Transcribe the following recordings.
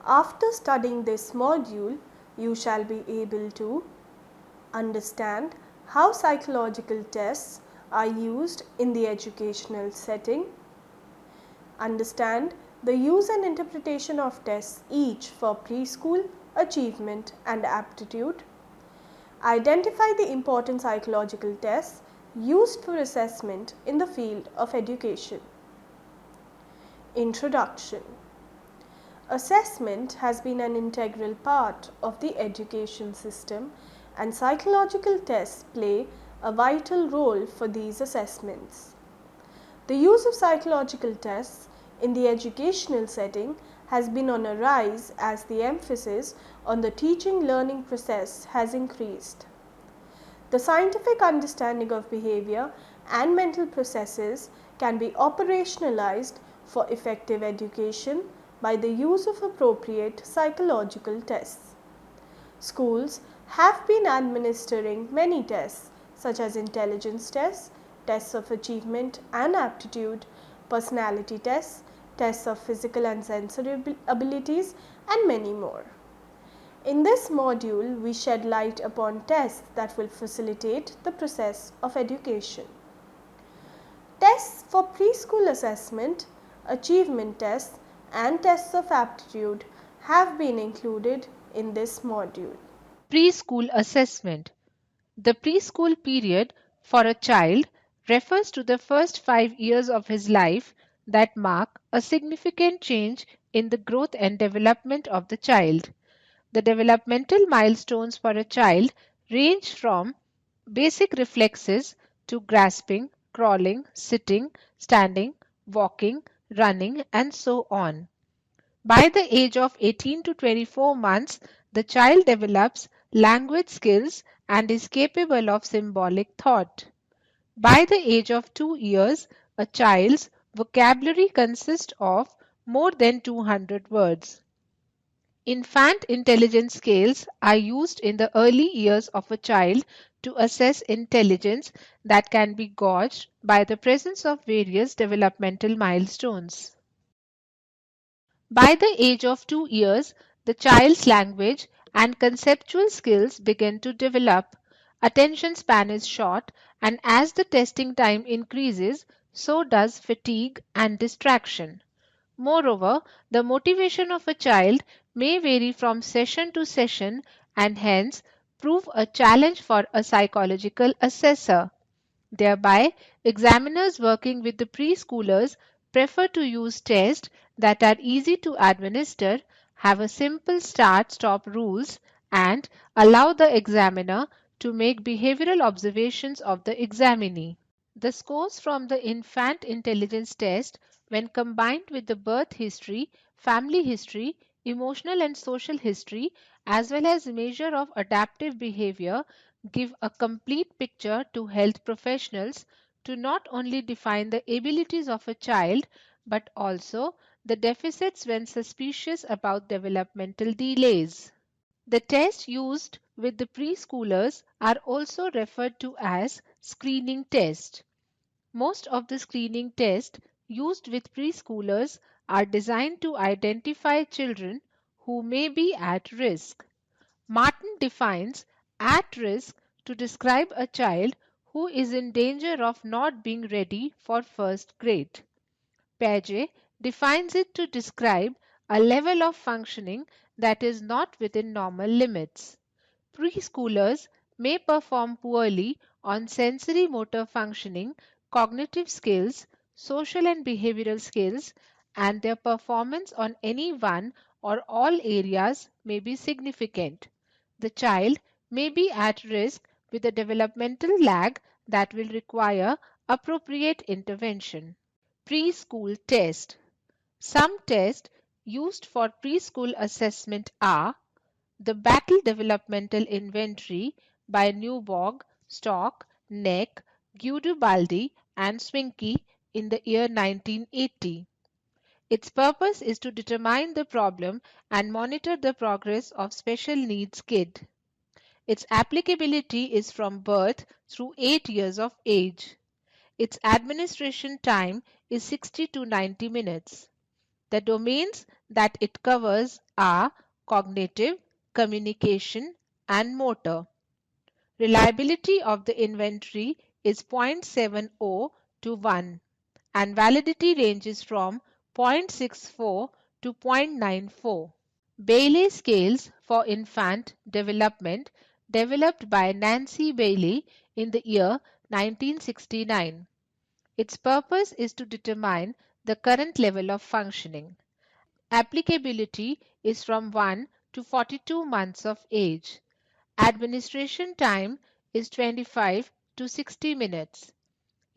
After studying this module, you shall be able to understand how psychological tests are used in the educational setting, understand the use and interpretation of tests each for preschool, achievement and aptitude, identify the important psychological tests used for assessment in the field of education. Introduction. Assessment has been an integral part of the education system, and psychological tests play a vital role for these assessments. The use of psychological tests in the educational setting has been on a rise as the emphasis on the teaching-learning process has increased. The scientific understanding of behavior and mental processes can be operationalized for effective education by the use of appropriate psychological tests. Schools have been administering many tests such as intelligence tests, tests of achievement and aptitude, personality tests, tests of physical and sensory abilities, and many more. In this module, we shed light upon tests that will facilitate the process of education. Tests for preschool assessment, achievement tests, and tests of aptitude have been included in this module. Preschool assessment. The preschool period for a child refers to the first 5 years of his life that mark a significant change in the growth and development of the child. The developmental milestones for a child range from basic reflexes to grasping, crawling, sitting, standing, walking, running, and so on. By the age of 18 to 24 months, the child develops language skills and is capable of symbolic thought. By the age of 2 years, a child's vocabulary consists of more than 200 words. Infant intelligence scales are used in the early years of a child to assess intelligence that can be gauged by the presence of various developmental milestones. By the age of 2 years, the child's language and conceptual skills begin to develop. Attention span is short, and as the testing time increases, so does fatigue and distraction. Moreover, the motivation of a child may vary from session to session and hence prove a challenge for a psychological assessor. Thereby, examiners working with the preschoolers prefer to use tests that are easy to administer, have a simple start-stop rules, and allow the examiner to make behavioral observations of the examinee. The scores from the infant intelligence test, when combined with the birth history, family history, emotional and social history, as well as measure of adaptive behavior, give a complete picture to health professionals to not only define the abilities of a child but also the deficits when suspicious about developmental delays. The tests used with the preschoolers are also referred to as screening tests. Most of the screening tests used with preschoolers are designed to identify children who may be at risk. Martin defines at risk to describe a child who is in danger of not being ready for first grade. Paget defines it to describe a level of functioning that is not within normal limits. Preschoolers may perform poorly on sensory motor functioning, cognitive skills, social and behavioral skills, and their performance on any one or all areas may be significant. The child may be at risk with a developmental lag that will require appropriate intervention. Preschool test. Some tests used for preschool assessment are the Battle Developmental Inventory by Newborg, Stock, Neck, Guidobaldi and Swinky in the year 1980. Its purpose is to determine the problem and monitor the progress of special needs kid. Its applicability is from birth through 8 years of age. Its administration time is 60 to 90 minutes. The domains that it covers are cognitive, communication, and motor. Reliability of the inventory is 0.70 to 1 and validity ranges from 0.64 to 0.94. Bayley scales for infant development developed by Nancy Bayley in the year 1969. Its purpose is to determine the current level of functioning. Applicability is from 1 to 42 months of age. Administration time is 25 to 60 minutes.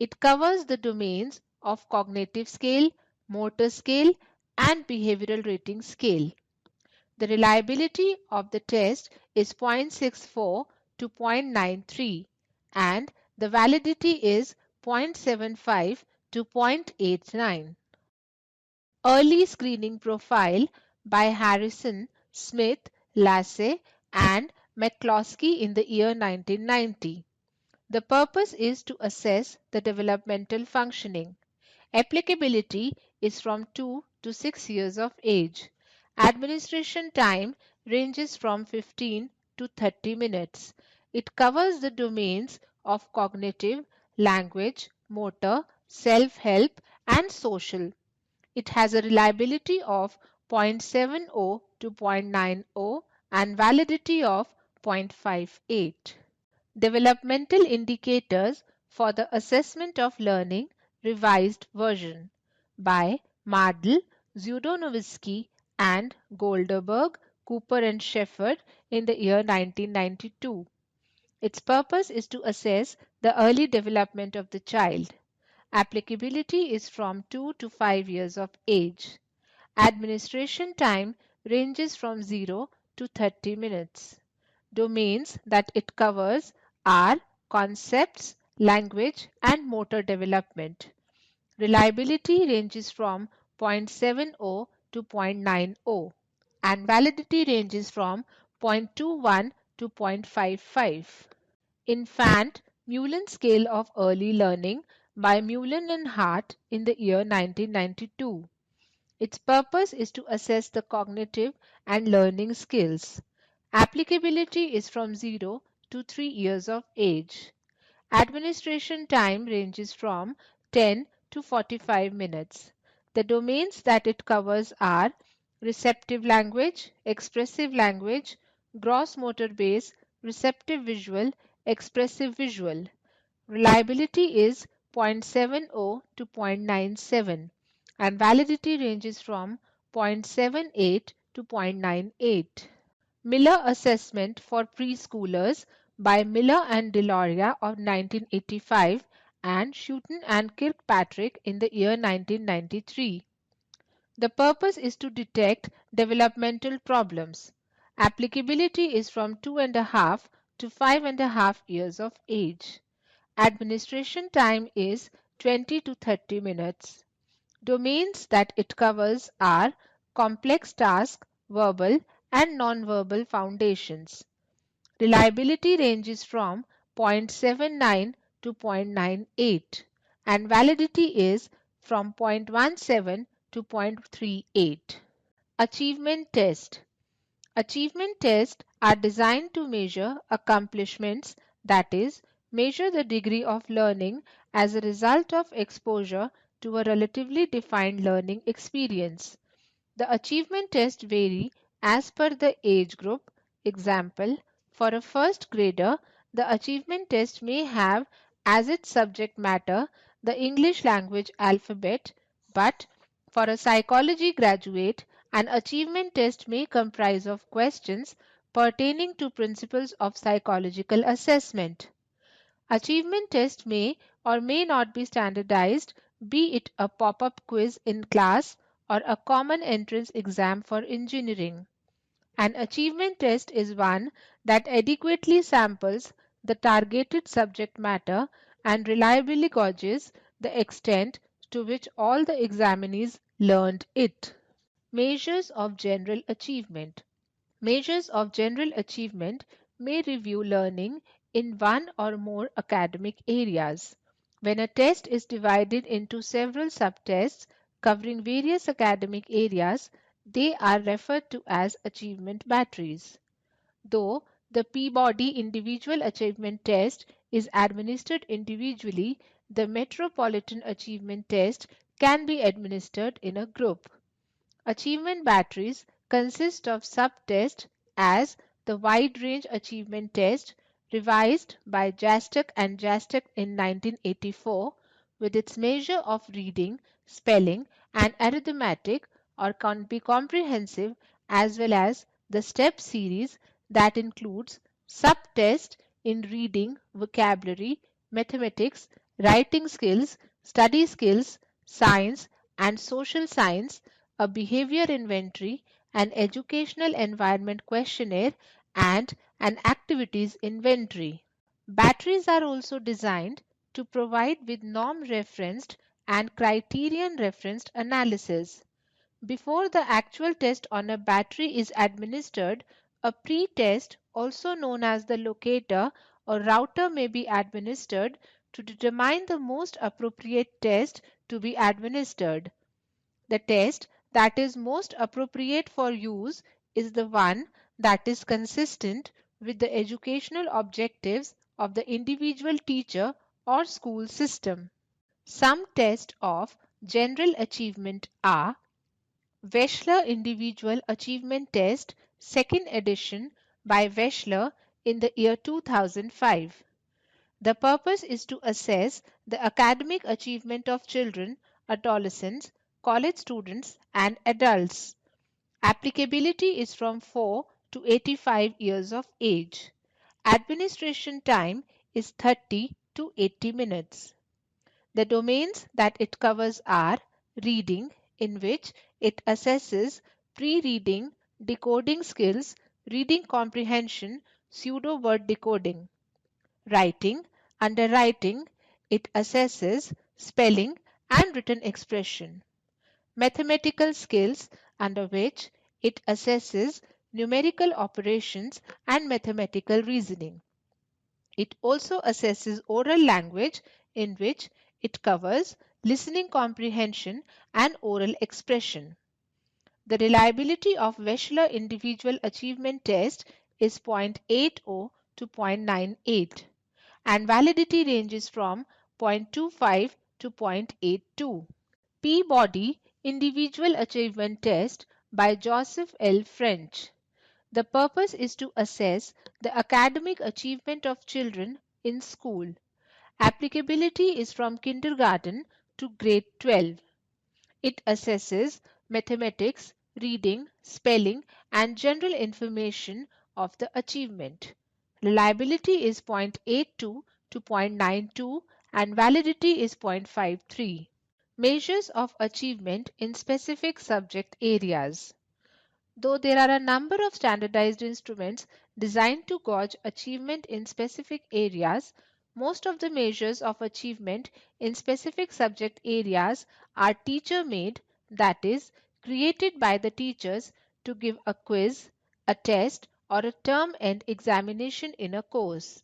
It covers the domains of cognitive scale, motor scale, and behavioral rating scale. The reliability of the test is 0.64 to 0.93 and the validity is 0.75 to 0.89. Early Screening Profile by Harrison, Smith, Lassay, and McCloskey in the year 1990. The purpose is to assess the developmental functioning. Applicability is from 2 to 6 years of age. Administration time ranges from 15 to 30 minutes. It covers the domains of cognitive, language, motor, self-help, and social. It has a reliability of 0.70 to 0.90 and validity of 0.58. Developmental Indicators for the Assessment of Learning Revised Version by Mardell, Zhudonovsky and Goldberg, Cooper and Shepard in the year 1992. Its purpose is to assess the early development of the child. Applicability is from 2 to 5 years of age. Administration time ranges from 0 to 30 minutes. Domains that it covers are concepts, language, and motor development. Reliability ranges from 0.70 to 0.90 and validity ranges from 0.21 to 0.55. Infant Mullen Scale of Early Learning by Mullen and Hart in the year 1992. Its purpose is to assess the cognitive and learning skills. Applicability is from 0 to 3 years of age. Administration time ranges from 10 to 45 minutes. The domains that it covers are receptive language, expressive language, gross motor base, receptive visual, expressive visual. Reliability is 0.70 to 0.97 and validity ranges from 0.78 to 0.98. Miller Assessment for Preschoolers by Miller and Deloria of 1985 and Shooten and Kirkpatrick in the year 1993. The purpose is to detect developmental problems. Applicability is from 2.5 to 5.5 years of age. Administration time is 20 to 30 minutes. Domains that it covers are complex task, verbal, and nonverbal foundations. Reliability ranges from 0.79 to 0.98 and validity is from 0.17 to 0.38. Achievement Test. Achievement tests are designed to measure accomplishments, that is, measure the degree of learning as a result of exposure to a relatively defined learning experience. The achievement tests vary as per the age group. Example, for a first grader, the achievement test may have as its subject matter the English language alphabet, but for a psychology graduate, an achievement test may comprise of questions pertaining to principles of psychological assessment. Achievement test may or may not be standardized, be it a pop-up quiz in class or a common entrance exam for engineering. An achievement test is one that adequately samples the targeted subject matter and reliably gauges the extent to which all the examinees learned it. Measures of general achievement. Measures of general achievement may review learning in one or more academic areas. When a test is divided into several subtests, Covering various academic areas, they are referred to as achievement batteries. Though the Peabody Individual Achievement Test is administered individually, the Metropolitan Achievement Test can be administered in a group. Achievement batteries consist of sub-tests as the Wide Range Achievement Test, revised by Jastek and Jastek in 1984, with its measure of reading, spelling, and arithmetic or can be comprehensive, as well as the STEP series that includes sub-tests in reading, vocabulary, mathematics, writing skills, study skills, science, and social science, a behavior inventory, an educational environment questionnaire, and an activities inventory. Batteries are also designed to provide with norm referenced and criterion referenced analysis. Before the actual test on a battery is administered, a pre-test, also known as the locator or router, may be administered to determine the most appropriate test to be administered. The test that is most appropriate for use is the one that is consistent with the educational objectives of the individual teacher or school system. Some tests of general achievement are Wechsler Individual Achievement Test, second edition by Wechsler in the year 2005. The purpose is to assess the academic achievement of children, adolescents, college students, and adults. Applicability is from 4 to 85 years of age. Administration time is 30 to 80 minutes. The domains that it covers are reading, in which it assesses pre-reading, decoding skills, reading comprehension, pseudo-word decoding. Writing, under writing, it assesses spelling and written expression. Mathematical skills, under which it assesses numerical operations and mathematical reasoning. It also assesses oral language, in which it covers listening comprehension and oral expression. The reliability of Wechsler Individual Achievement Test is 0.80 to 0.98, and validity ranges from 0.25 to 0.82. Peabody Individual Achievement Test by Joseph L. French. The purpose is to assess the academic achievement of children in school. Applicability is from kindergarten to grade 12. It assesses mathematics, reading, spelling, and general information of the achievement. Reliability is 0.82 to 0.92 and validity is 0.53. Measures of achievement in specific subject areas. Though there are a number of standardized instruments designed to gauge achievement in specific areas, most of the measures of achievement in specific subject areas are teacher-made, that is, created by the teachers to give a quiz, a test, or a term-end examination in a course.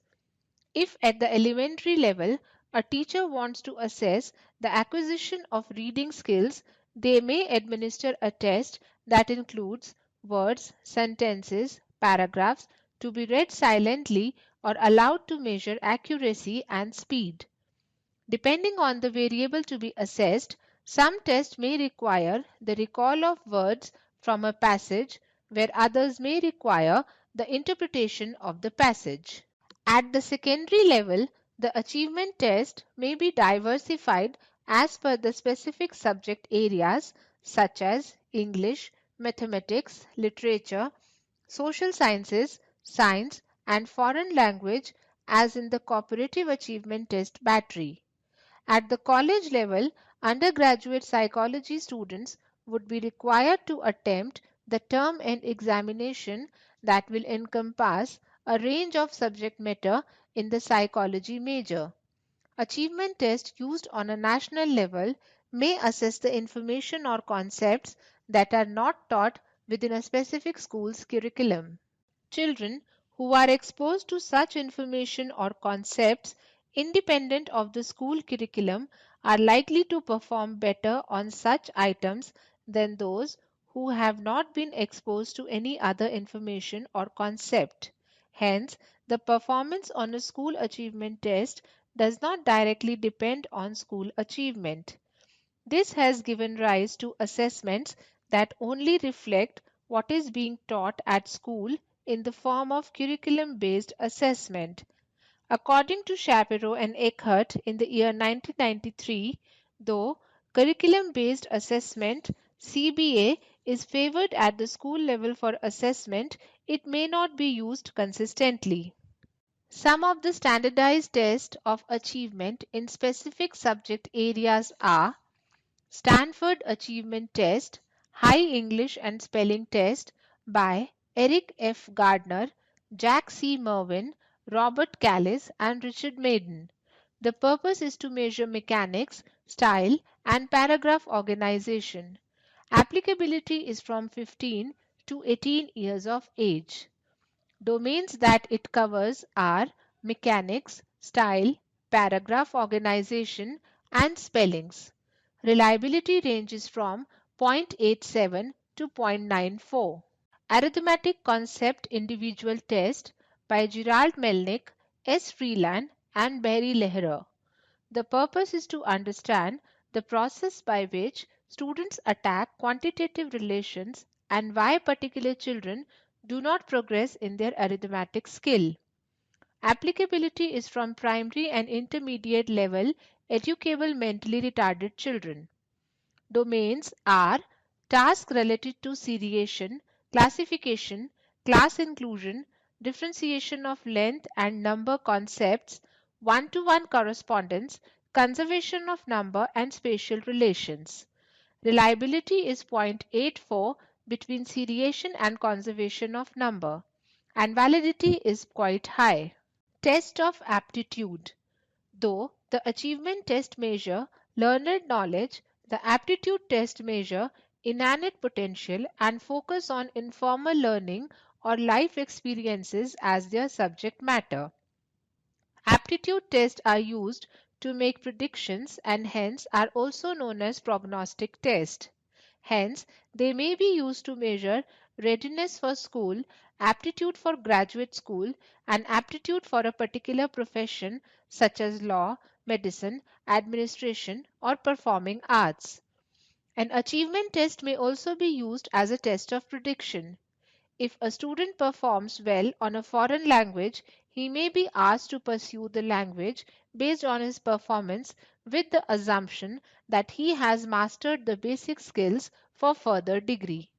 If at the elementary level a teacher wants to assess the acquisition of reading skills, they may administer a test that includes words, sentences, paragraphs to be read silently or allowed to measure accuracy and speed. Depending on the variable to be assessed, some tests may require the recall of words from a passage, where others may require the interpretation of the passage. At the secondary level, the achievement test may be diversified as per the specific subject areas such as English, mathematics, literature, social sciences, science, and foreign language, as in the cooperative achievement test battery. At the college level, undergraduate psychology students would be required to attempt the term-end examination that will encompass a range of subject matter in the psychology major. Achievement tests used on a national level may assess the information or concepts that are not taught within a specific school's curriculum. Children who are exposed to such information or concepts independent of the school curriculum are likely to perform better on such items than those who have not been exposed to any other information or concept. Hence, the performance on a school achievement test does not directly depend on school achievement. This has given rise to assessments that only reflect what is being taught at school in the form of curriculum-based assessment. According to Shapiro and Eckert in the year 1993, though curriculum-based assessment (CBA) is favored at the school level for assessment, it may not be used consistently. Some of the standardized tests of achievement in specific subject areas are Stanford Achievement Test, High English and Spelling Test by Eric F. Gardner, Jack C. Merwin, Robert Callis, and Richard Maiden. The purpose is to measure mechanics, style, and paragraph organization. Applicability is from 15 to 18 years of age. Domains that it covers are mechanics, style, paragraph organization, and spellings. Reliability ranges from 0.87 to 0.94. Arithmetic Concept Individual Test by Gerald Melnick, S. Freeland, and Barry Lehrer. The purpose is to understand the process by which students attack quantitative relations and why particular children do not progress in their arithmetic skill. Applicability is from primary and intermediate level educable mentally retarded children. Domains are tasks related to seriation, classification, class inclusion, differentiation of length and number concepts, one-to-one correspondence, conservation of number and spatial relations. Reliability is 0.84 between seriation and conservation of number, and validity is quite high. Test of aptitude. Though the achievement test measure learned knowledge, the aptitude test measure innate potential and focus on informal learning or life experiences as their subject matter. Aptitude tests are used to make predictions and hence are also known as prognostic tests. Hence, they may be used to measure readiness for school, aptitude for graduate school, and aptitude for a particular profession such as law, medicine, administration, or performing arts. An achievement test may also be used as a test of prediction. If a student performs well on a foreign language, he may be asked to pursue the language based on his performance with the assumption that he has mastered the basic skills for further degree.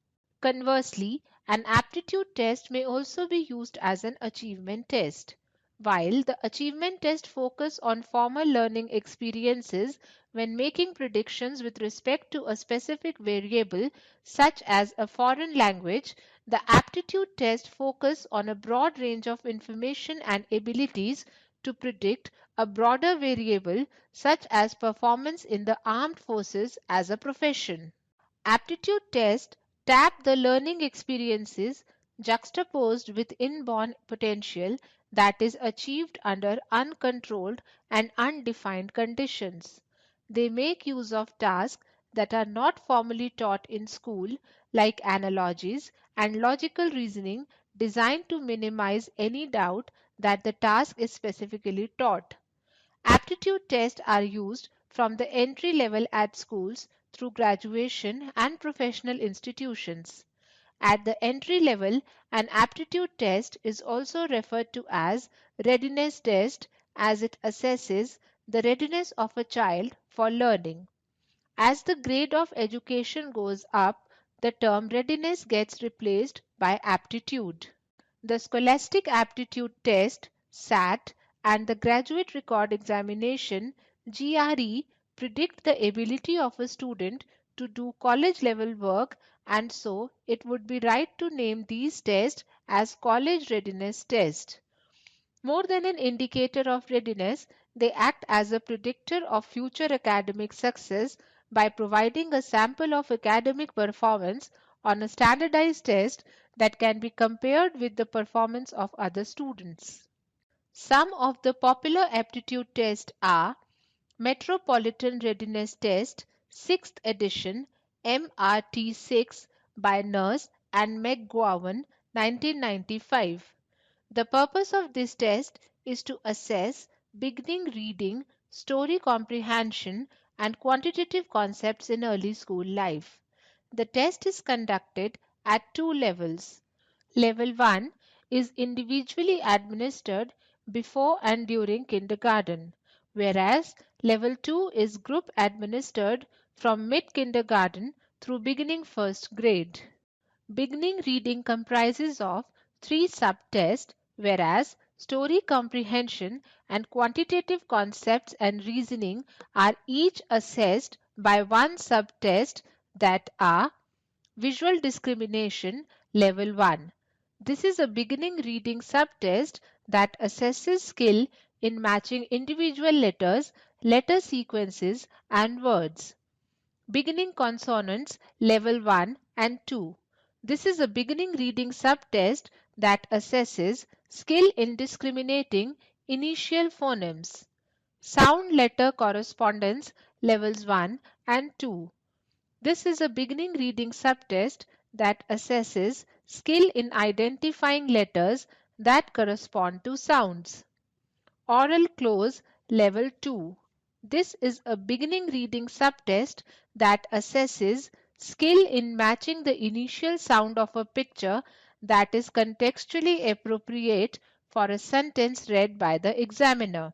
Conversely, an aptitude test may also be used as an achievement test. While the achievement test focuses on formal learning experiences when making predictions with respect to a specific variable such as a foreign language, the aptitude test focuses on a broad range of information and abilities to predict a broader variable such as performance in the armed forces as a profession. Aptitude tests tap the learning experiences juxtaposed with inborn potential that is achieved under uncontrolled and undefined conditions. They make use of tasks that are not formally taught in school, like analogies and logical reasoning, designed to minimize any doubt that the task is specifically taught. Aptitude tests are used from the entry level at schools through graduation and professional institutions. At the entry level, an aptitude test is also referred to as readiness test as it assesses the readiness of a child for learning. As the grade of education goes up, the term readiness gets replaced by aptitude. The Scholastic Aptitude Test (SAT) and the Graduate Record Examination (GRE) predict the ability of a student to do college level work, and so it would be right to name these tests as college readiness tests. More than an indicator of readiness, they act as a predictor of future academic success by providing a sample of academic performance on a standardized test that can be compared with the performance of other students. Some of the popular aptitude tests are Metropolitan Readiness Test, 6th edition, MRT6 by Nurse and McGowan, 1995. The purpose of this test is to assess beginning reading, story comprehension, and quantitative concepts in early school life. The test is conducted at two levels. Level 1 is individually administered before and during kindergarten, whereas Level 2 is group administered from mid-kindergarten through beginning first grade. Beginning reading comprises of three subtests, whereas story comprehension and quantitative concepts and reasoning are each assessed by one subtest, that are visual discrimination level 1. This is a beginning reading subtest that assesses skill in matching individual letters, letter sequences, and words. Beginning consonants level 1 and 2. This is a beginning reading subtest that assesses skill in discriminating initial phonemes. Sound letter correspondence levels 1 and 2. This is a beginning reading subtest that assesses skill in identifying letters that correspond to sounds. Oral close level 2. This is a beginning reading subtest that assesses skill in matching the initial sound of a picture that is contextually appropriate for a sentence read by the examiner.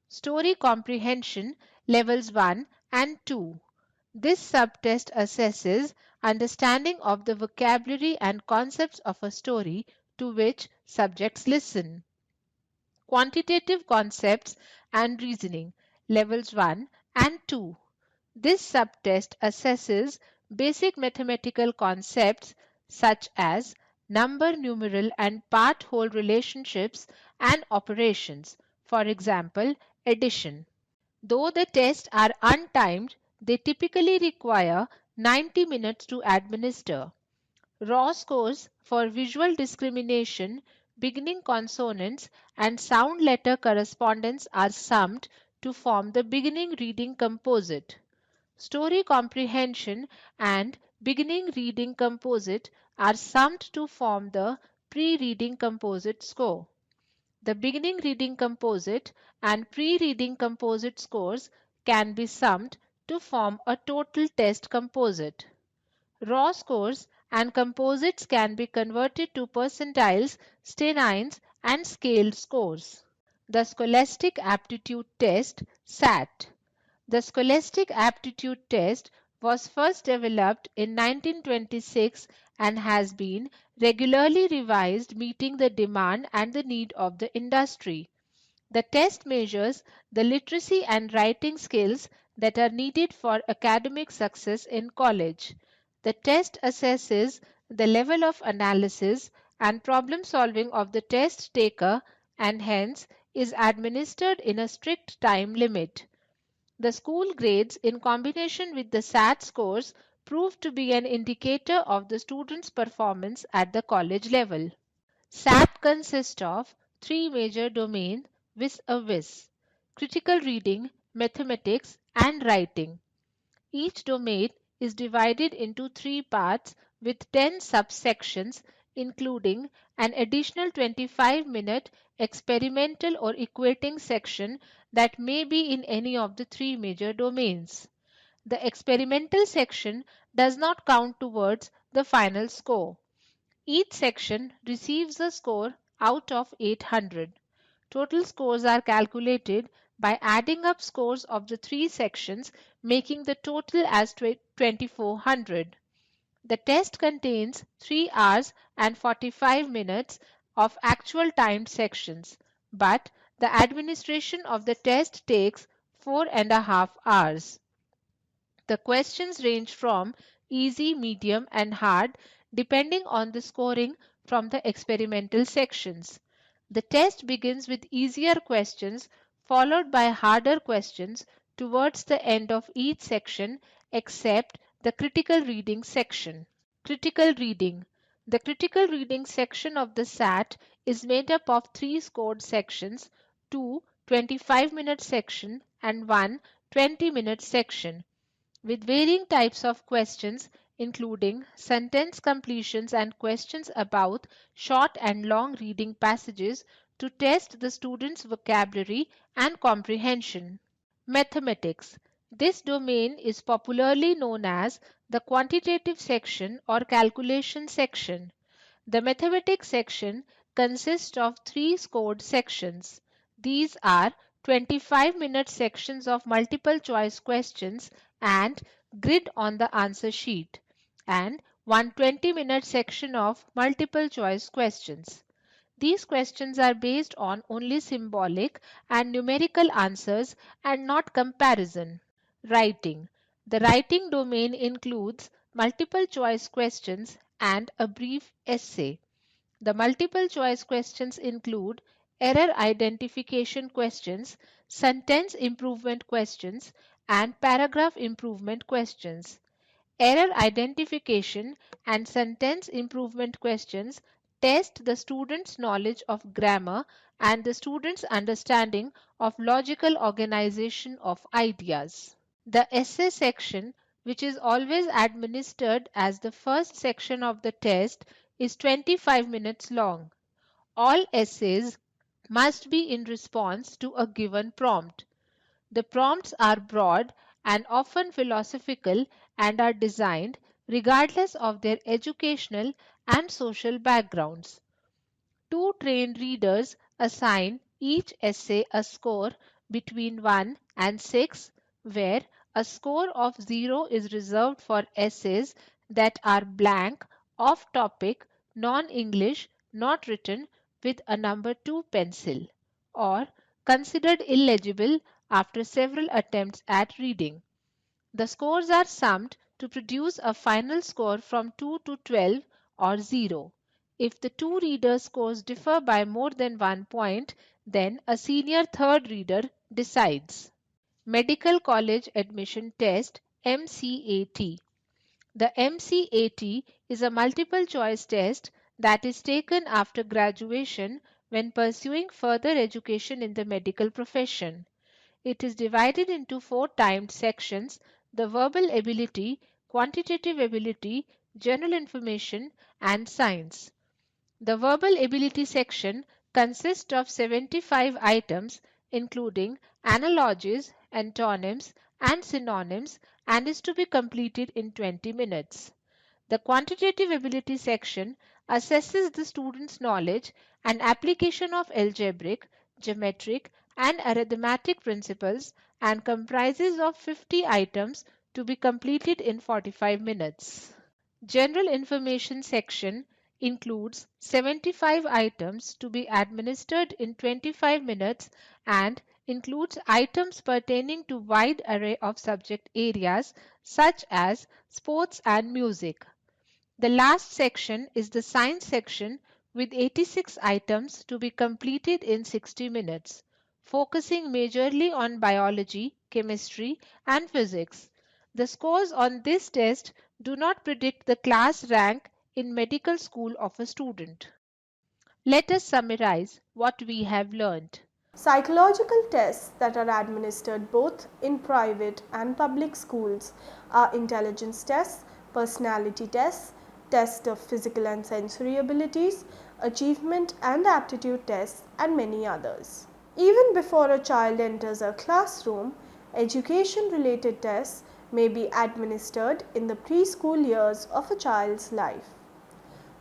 Story comprehension levels 1 and 2. This subtest assesses understanding of the vocabulary and concepts of a story to which subjects listen. Quantitative concepts and reasoning levels 1 and 2. This subtest assesses basic mathematical concepts such as number, numeral, and part-whole relationships and operations, for example, addition. Though the tests are untimed, they typically require 90 minutes to administer. Raw scores for visual discrimination, beginning consonants, and sound letter correspondence are summed to form the beginning reading composite. Story comprehension and beginning reading composite are summed to form the pre-reading composite score. The beginning reading composite and pre-reading composite scores can be summed to form a total test composite. Raw scores and composites can be converted to percentiles, stenines, and scaled scores. The Scholastic Aptitude Test (SAT). The Scholastic Aptitude Test was first developed in 1926 and has been regularly revised meeting the demand and the need of the industry. The test measures the literacy and writing skills that are needed for academic success in college. The test assesses the level of analysis and problem solving of the test taker and hence is administered in a strict time limit. The school grades in combination with the SAT scores prove to be an indicator of the student's performance at the college level. SAT consists of three major domains vis a vis: critical reading, mathematics, and writing. Each domain is divided into three parts with 10 subsections, including an additional 25-minute experimental or equating section that may be in any of the three major domains. The experimental section does not count towards the final score. Each section receives a score out of 800. Total scores are calculated by adding up scores of the three sections, making the total as 2400. The test contains 3 hours and 45 minutes of actual timed sections, but the administration of the test takes 4.5 hours. The questions range from easy, medium, and hard depending on the scoring from the experimental sections. The test begins with easier questions followed by harder questions towards the end of each section except the critical reading section. Critical reading. The critical reading section of the SAT is made up of three scored sections: two 25-minute section and one 20-minute section, with varying types of questions including sentence completions and questions about short and long reading passages to test the student's vocabulary and comprehension. Mathematics. This domain is popularly known as the quantitative section or calculation section. The mathematics section consists of three scored sections. These are 25-minute sections of multiple choice questions and grid on the answer sheet, and one 20-minute section of multiple choice questions. These questions are based on only symbolic and numerical answers and not comparison. Writing. The writing domain includes multiple choice questions and a brief essay. The multiple choice questions include error identification questions, sentence improvement questions, and paragraph improvement questions. Error identification and sentence improvement questions test the student's knowledge of grammar and the student's understanding of logical organization of ideas. The essay section, which is always administered as the first section of the test, is 25 minutes long. All essays must be in response to a given prompt. The prompts are broad and often philosophical and are designed regardless of their educational and social backgrounds. Two trained readers assign each essay a score between 1 and 6, where a score of 0 is reserved for essays that are blank, off topic, non English, not written with a number 2 pencil, or considered illegible after several attempts at reading. The scores are summed to produce a final score from 2 to 12 or 0. If the two readers' scores differ by more than 1 point, then a senior third reader decides. Medical College Admission Test MCAT. The MCAT is a multiple choice test that is taken after graduation when pursuing further education in the medical profession. It is divided into four timed sections: the verbal ability, quantitative ability, general information, and science. The verbal ability section consists of 75 items including analogies, antonyms, and synonyms, and is to be completed in 20 minutes. The quantitative ability section assesses the student's knowledge and application of algebraic, geometric, and arithmetic principles and comprises of 50 items to be completed in 45 minutes. General information section includes 75 items to be administered in 25 minutes and includes items pertaining to wide array of subject areas such as sports and music. The last section is the science section with 86 items to be completed in 60 minutes, focusing majorly on biology, chemistry, and physics. The scores on this test do not predict the class rank in medical school of a student. Let us summarize what we have learned. Psychological tests that are administered both in private and public schools are intelligence tests, personality tests, tests of physical and sensory abilities, achievement and aptitude tests, and many others. Even before a child enters a classroom, education-related tests may be administered in the preschool years of a child's life.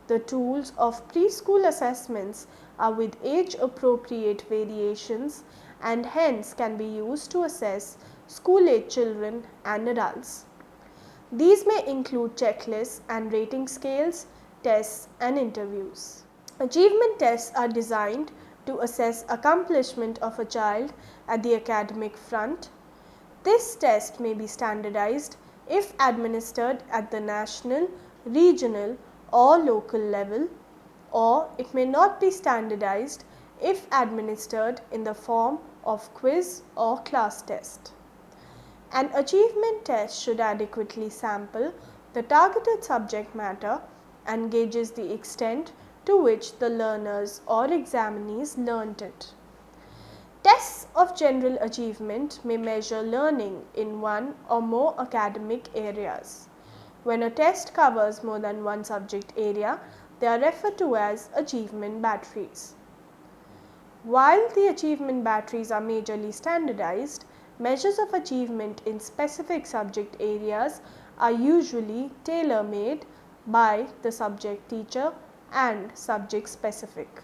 The tools of preschool assessments are with age-appropriate variations and hence can be used to assess school-age children and adults. These may include checklists and rating scales, tests, and interviews. Achievement tests are designed to assess accomplishment of a child at the academic front. This test may be standardized if administered at the national, regional, or local level, or it may not be standardized if administered in the form of quiz or class test. An achievement test should adequately sample the targeted subject matter and gauges the extent to which the learners or examinees learnt it. Tests of general achievement may measure learning in one or more academic areas. When a test covers more than one subject area, they are referred to as achievement batteries. While the achievement batteries are majorly standardized, measures of achievement in specific subject areas are usually tailor-made by the subject teacher and subject specific.